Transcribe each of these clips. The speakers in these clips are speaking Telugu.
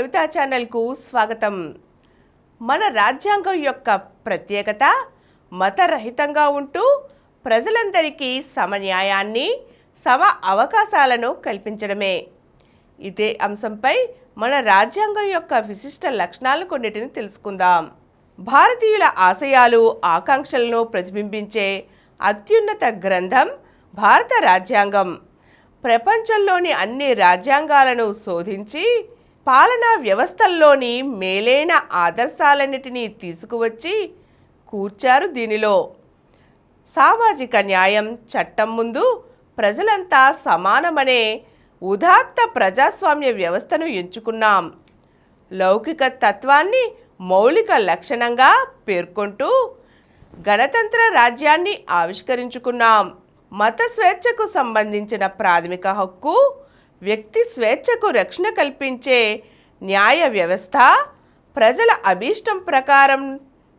కవితా ఛానల్కు స్వాగతం. మన రాజ్యాంగం యొక్క ప్రత్యేకత మతరహితంగా ఉంటూ ప్రజలందరికీ సమన్యాయాన్ని, సమ అవకాశాలను కల్పించడమే. ఇదే అంశంపై మన రాజ్యాంగం యొక్క విశిష్ట లక్షణాలు కొన్నిటిని తెలుసుకుందాం. భారతీయుల ఆశయాలు, ఆకాంక్షలను ప్రతిబింబించే అత్యున్నత గ్రంథం భారత రాజ్యాంగం. ప్రపంచంలోని అన్ని రాజ్యాంగాలను శోధించి పాలనా వ్యవస్థల్లోని మేలైన ఆదర్శాలన్నిటినీ తీసుకువచ్చి కూర్చారు దీనిలో. సామాజిక న్యాయం, చట్టం ముందు ప్రజలంతా సమానమనే ఉదాత్త ప్రజాస్వామ్య వ్యవస్థను ఎంచుకున్నాం. లౌకిక తత్వాన్ని మౌలిక లక్షణంగా పేర్కొంటూ గణతంత్ర రాజ్యాన్ని ఆవిష్కరించుకున్నాం. మత స్వేచ్ఛకు సంబంధించిన ప్రాథమిక హక్కు, వ్యక్తి స్వేచ్ఛకు రక్షణ కల్పించే న్యాయ వ్యవస్థ, ప్రజల అభీష్టం ప్రకారం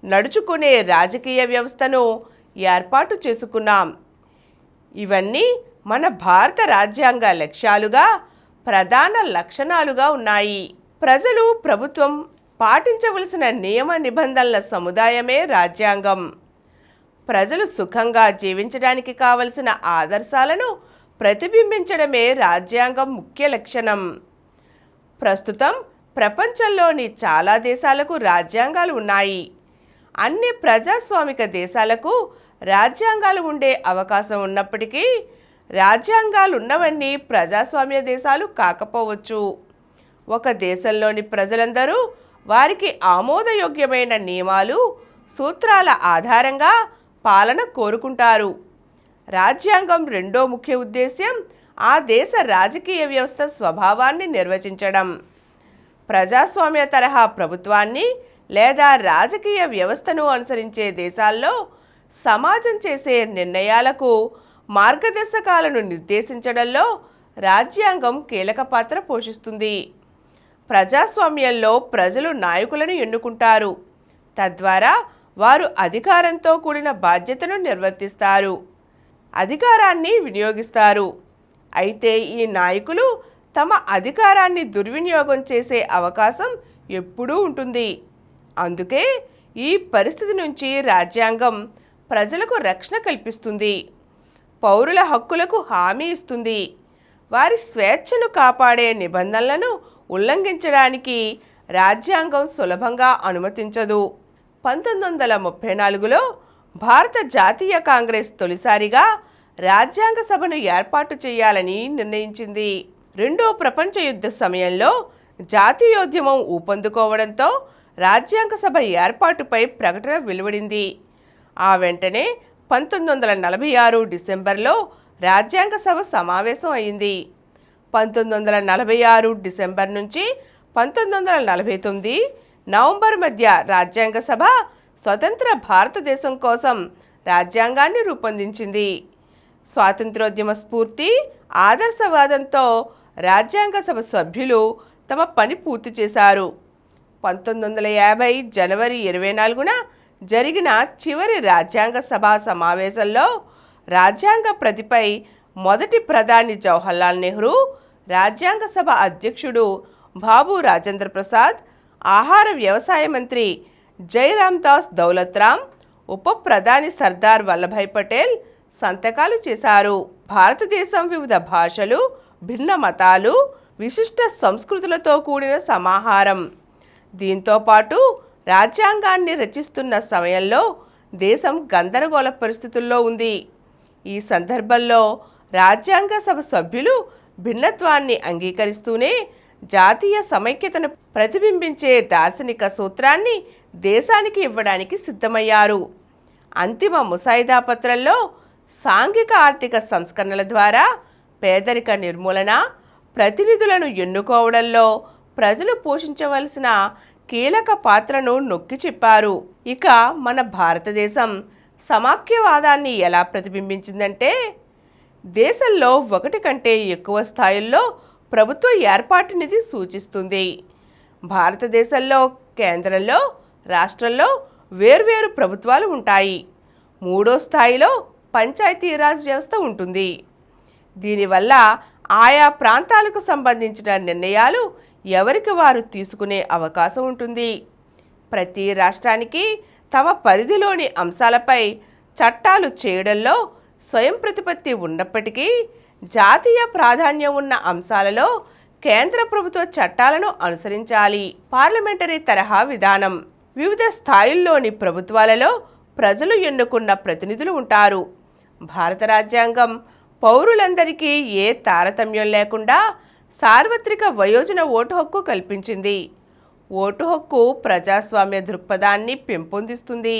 నడుచుకునే రాజకీయ వ్యవస్థను ఏర్పాటు చేసుకున్నాం. ఇవన్నీ మన భారత రాజ్యాంగ లక్ష్యాలుగా, ప్రధాన లక్షణాలుగా ఉన్నాయి. ప్రజలు, ప్రభుత్వం పాటించవలసిన నియమ నిబంధనల సముదాయమే రాజ్యాంగం. ప్రజలు సుఖంగా జీవించడానికి కావలసిన ఆదర్శాలను ప్రతిబింబించడమే రాజ్యాంగం ముఖ్య లక్షణం. ప్రస్తుతం ప్రపంచంలోని చాలా దేశాలకు రాజ్యాంగాలు ఉన్నాయి. అన్ని ప్రజాస్వామిక దేశాలకు రాజ్యాంగాలు ఉండే అవకాశం ఉన్నప్పటికీ రాజ్యాంగాలున్నవన్నీ ప్రజాస్వామ్య దేశాలు కాకపోవచ్చు. ఒక దేశంలోని ప్రజలందరూ వారికి ఆమోదయోగ్యమైన నియమాలు, సూత్రాల ఆధారంగా పాలన కోరుకుంటారు. రాజ్యాంగం రెండో ముఖ్య ఉద్దేశ్యం ఆ దేశ రాజకీయ వ్యవస్థ స్వభావాన్ని నిర్వచించడం. ప్రజాస్వామ్య తరహా ప్రభుత్వాన్ని లేదా రాజకీయ వ్యవస్థను అనుసరించే దేశాల్లో సమాజం చేసే నిర్ణయాలకు మార్గదర్శకాలను నిర్దేశించడంలో రాజ్యాంగం కీలక పాత్ర పోషిస్తుంది. ప్రజాస్వామ్యంలో ప్రజలు నాయకులను ఎన్నుకుంటారు. తద్వారా వారు అధికారంతో కూడిన బాధ్యతను నిర్వర్తిస్తారు, అధికారాన్ని వినియోగిస్తారు. అయితే ఈ నాయకులు తమ అధికారాన్ని దుర్వినియోగం చేసే అవకాశం ఎప్పుడూ ఉంటుంది. అందుకే ఈ పరిస్థితి నుంచి రాజ్యాంగం ప్రజలకు రక్షణ కల్పిస్తుంది, పౌరుల హక్కులకు హామీ ఇస్తుంది. వారి స్వేచ్ఛను కాపాడే నిబంధనలను ఉల్లంఘించడానికి రాజ్యాంగం సులభంగా అనుమతించదు. 1934లో భారత జాతీయ కాంగ్రెస్ తొలిసారిగా రాజ్యాంగ సభను ఏర్పాటు చేయాలని నిర్ణయించింది. రెండో ప్రపంచ యుద్ధ సమయంలో జాతీయోద్యమం ఊపందుకోవడంతో రాజ్యాంగ సభ ఏర్పాటుపై ప్రకటన వెలువడింది. ఆ వెంటనే 1946 డిసెంబర్లో రాజ్యాంగ సభ సమావేశం అయింది. 1946 డిసెంబర్ నుంచి 1949 నవంబర్ మధ్య రాజ్యాంగ సభ స్వతంత్ర భారతదేశం కోసం రాజ్యాంగాన్ని రూపొందించింది. స్వాతంత్రోద్యమ స్ఫూర్తి, ఆదర్శవాదంతో రాజ్యాంగ సభ సభ్యులు తమ పని పూర్తి చేశారు. 1950 జనవరి 24న జరిగిన చివరి రాజ్యాంగ సభ సమావేశంలో రాజ్యాంగ ప్రతిపై మొదటి ప్రధాని జవహర్లాల్ నెహ్రూ, రాజ్యాంగ సభ అధ్యక్షుడు బాబు రాజేంద్ర ప్రసాద్, ఆహార వ్యవసాయ మంత్రి జైరామ్ దాస్ దౌలత్రామ్, ఉప ప్రధాని సర్దార్ వల్లభాయ్ పటేల్ సంతకాలు చేశారు. భారతదేశం వివిధ భాషలు, భిన్న మతాలు, విశిష్ట సంస్కృతులతో కూడిన సమాహారం. దీంతో పాటు రాజ్యాంగాన్ని రచిస్తున్న సమయంలో దేశం గందరగోళ పరిస్థితుల్లో ఉంది. ఈ సందర్భంలో రాజ్యాంగ సభ సభ్యులు భిన్నత్వాన్ని అంగీకరిస్తూనే జాతీయ సమైక్యతను ప్రతిబింబించే దార్శనిక సూత్రాన్ని దేశానికి ఇవ్వడానికి సిద్ధమయ్యారు. అంతిమ ముసాయిదా పత్రంలో సాంఘిక ఆర్థిక సంస్కరణల ద్వారా పేదరిక నిర్మూలన, ప్రతినిధులను ఎన్నుకోవడంలో ప్రజలు పోషించవలసిన కీలక పాత్రను నొక్కి చెప్పారు. ఇక మన భారతదేశం సమాఖ్యవాదాన్ని ఎలా ప్రతిబింబించిందంటే, దేశంలో ఒకటి కంటే ఎక్కువ స్థాయిల్లో ప్రభుత్వ ఏర్పాటునిది సూచిస్తుంది. భారతదేశంలో కేంద్రంలో, రాష్ట్రంలో వేర్వేరు ప్రభుత్వాలు ఉంటాయి. మూడో స్థాయిలో పంచాయతీరాజ్ వ్యవస్థ ఉంటుంది. దీనివల్ల ఆయా ప్రాంతాలకు సంబంధించిన నిర్ణయాలు ఎవరికి వారు తీసుకునే అవకాశం ఉంటుంది. ప్రతి రాష్ట్రానికి తమ పరిధిలోని అంశాలపై చట్టాలు చేయడంలో స్వయం ప్రతిపత్తి ఉన్నప్పటికీ జాతీయ ప్రాధాన్యం ఉన్న అంశాలలో కేంద్ర ప్రభుత్వ చట్టాలను అనుసరించాలి. పార్లమెంటరీ తరహా విధానం. వివిధ స్థాయిల్లోని ప్రభుత్వాలలో ప్రజలు ఎన్నుకున్న ప్రతినిధులు ఉంటారు. భారత రాజ్యాంగం పౌరులందరికీ ఏ తారతమ్యం లేకుండా సార్వత్రిక వయోజన ఓటు హక్కు కల్పించింది. ఓటు హక్కు ప్రజాస్వామ్య దృక్పథాన్ని పెంపొందిస్తుంది.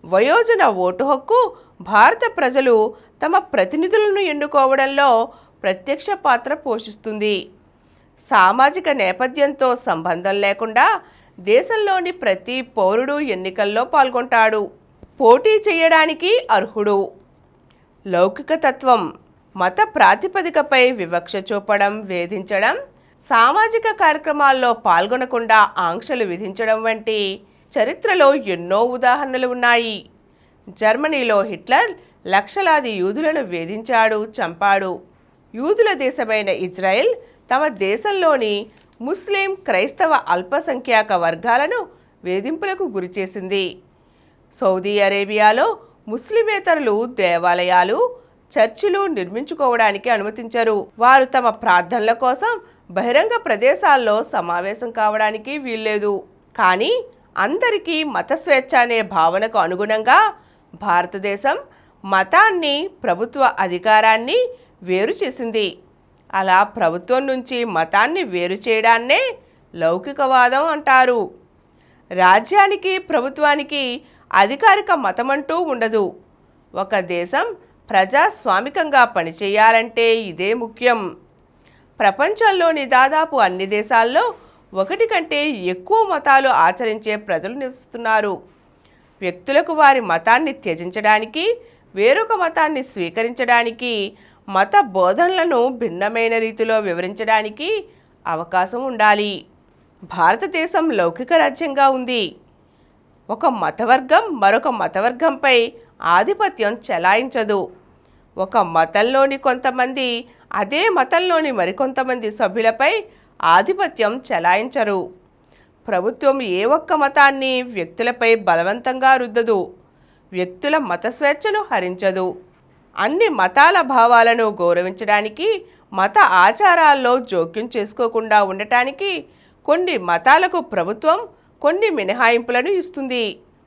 వయోజన ఓటు హక్కు భారత ప్రజలు తమ ప్రతినిధులను ఎన్నుకోవడంలో ప్రత్యక్ష పాత్ర పోషిస్తుంది. సామాజిక నేపథ్యంతో సంబంధం లేకుండా దేశంలోని ప్రతి పౌరుడు ఎన్నికల్లో పాల్గొంటాడు. పోటీ చేయడానికి అర్హుడు. లౌకిక తత్వం. మత ప్రాతిపదికపై వివక్ష చూపడం, వేధించడం, సామాజిక కార్యక్రమాల్లో పాల్గొనకుండా ఆంక్షలు విధించడం వంటి చరిత్రలో ఎన్నో ఉదాహరణలు ఉన్నాయి. జర్మనీలో హిట్లర్ లక్షలాది యూదులను వేధించాడు, చంపాడు. యూదుల దేశమైన ఇజ్రాయెల్ తమ దేశంలోని ముస్లిం, క్రైస్తవ అల్పసంఖ్యాక వర్గాలను వేధింపులకు గురిచేసింది. సౌదీ అరేబియాలో ముస్లిమేతరులు దేవాలయాలు, చర్చిలు నిర్మించుకోవడానికి అనుమతించరు. వారు తమ ప్రార్థనల కోసం బహిరంగ ప్రదేశాల్లో సమావేశం కావడానికి వీల్లేదు. కానీ అందరికీ మత స్వేచ్ఛ అనే భావనకు అనుగుణంగా భారతదేశం మతాన్ని, ప్రభుత్వ అధికారాన్ని వేరు చేసింది. అలా ప్రభుత్వం నుంచి మతాన్ని వేరు చేయడాన్నే లౌకికవాదం అంటారు. రాజ్యానికి, ప్రభుత్వానికి అధికారిక మతమంటూ ఉండదు. ఒక దేశం ప్రజాస్వామికంగా పనిచేయాలంటే ఇదే ముఖ్యం. ప్రపంచంలోని దాదాపు అన్ని దేశాల్లో ఒకటి కంటే ఎక్కువ మతాలు ఆచరించే ప్రజలు నివసిస్తున్నారు. వ్యక్తులకు వారి మతాన్ని త్యజించడానికి, వేరొక మతాన్ని స్వీకరించడానికి, మత బోధనలను భిన్నమైన రీతిలో వివరించడానికి అవకాశం ఉండాలి. భారతదేశం లౌకిక రాజ్యంగా ఉంది. ఒక మతవర్గం మరొక మతవర్గంపై ఆధిపత్యం చెలాయించదు. ఒక మతంలోని కొంతమంది అదే మతంలోని మరికొంతమంది సభ్యులపై ఆధిపత్యం చెలాయించరు. ప్రభుత్వం ఏ ఒక్క మతాన్ని వ్యక్తులపై బలవంతంగా రుద్దదు. వ్యక్తుల మత స్వేచ్ఛను హరించదు. అన్ని మతాల భావాలను గౌరవించడానికి, మత ఆచారాల్లో జోక్యం చేసుకోకుండా ఉండటానికి కొన్ని మతాలకు ప్రభుత్వం కొన్ని మినహాయింపులను ఇస్తుంది.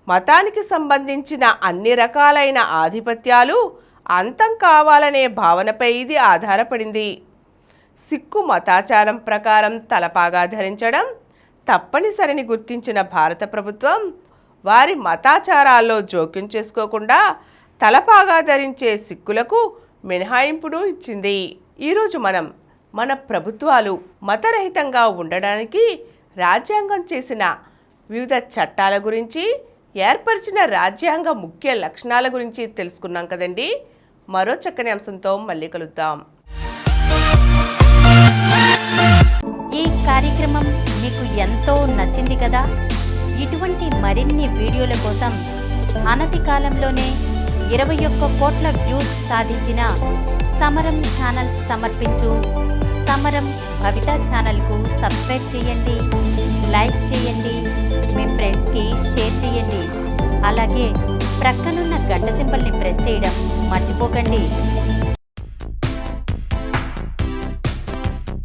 మతానికి సంబంధించిన అన్ని రకాలైన ఆధిపత్యాలు అంతం కావాలనే భావనపై ఇది ఆధారపడింది. సిక్కు మతాచారం ప్రకారం తలపాగా ధరించడం తప్పనిసరిని గుర్తించిన భారత ప్రభుత్వం వారి మతాచారాల్లో జోక్యం చేసుకోకుండా తలపాగా ధరించే సిక్కులకు మినహాయింపును ఇచ్చింది. ఈరోజు మన ప్రభుత్వాలు మతరహితంగా ఉండడానికి రాజ్యాంగం చేసిన వివిధ చట్టాల గురించి, ఏర్పరిచిన రాజ్యాంగ ముఖ్య లక్షణాల గురించి తెలుసుకున్నాం కదండి. మరో చక్కని అంశంతో మళ్ళీ కలుద్దాం. ఈ కార్యక్రమం మీకు ఎంతో నచ్చింది కదా. ఇటువంటి మరిన్ని వీడియోల కోసం అనతి కాలంలోనే 21 కోట్ల వ్యూస్ సాధించిన సమరం ఛానల్ సమర్పించు సమరం భవిత ఛానల్కు సబ్స్క్రైబ్ చేయండి, లైక్ చేయండి, మీ ఫ్రెండ్స్కి షేర్ చేయండి. అలాగే ప్రక్కనున్న గంట సింబల్ని ప్రెస్ చేయడం మర్చిపోకండి.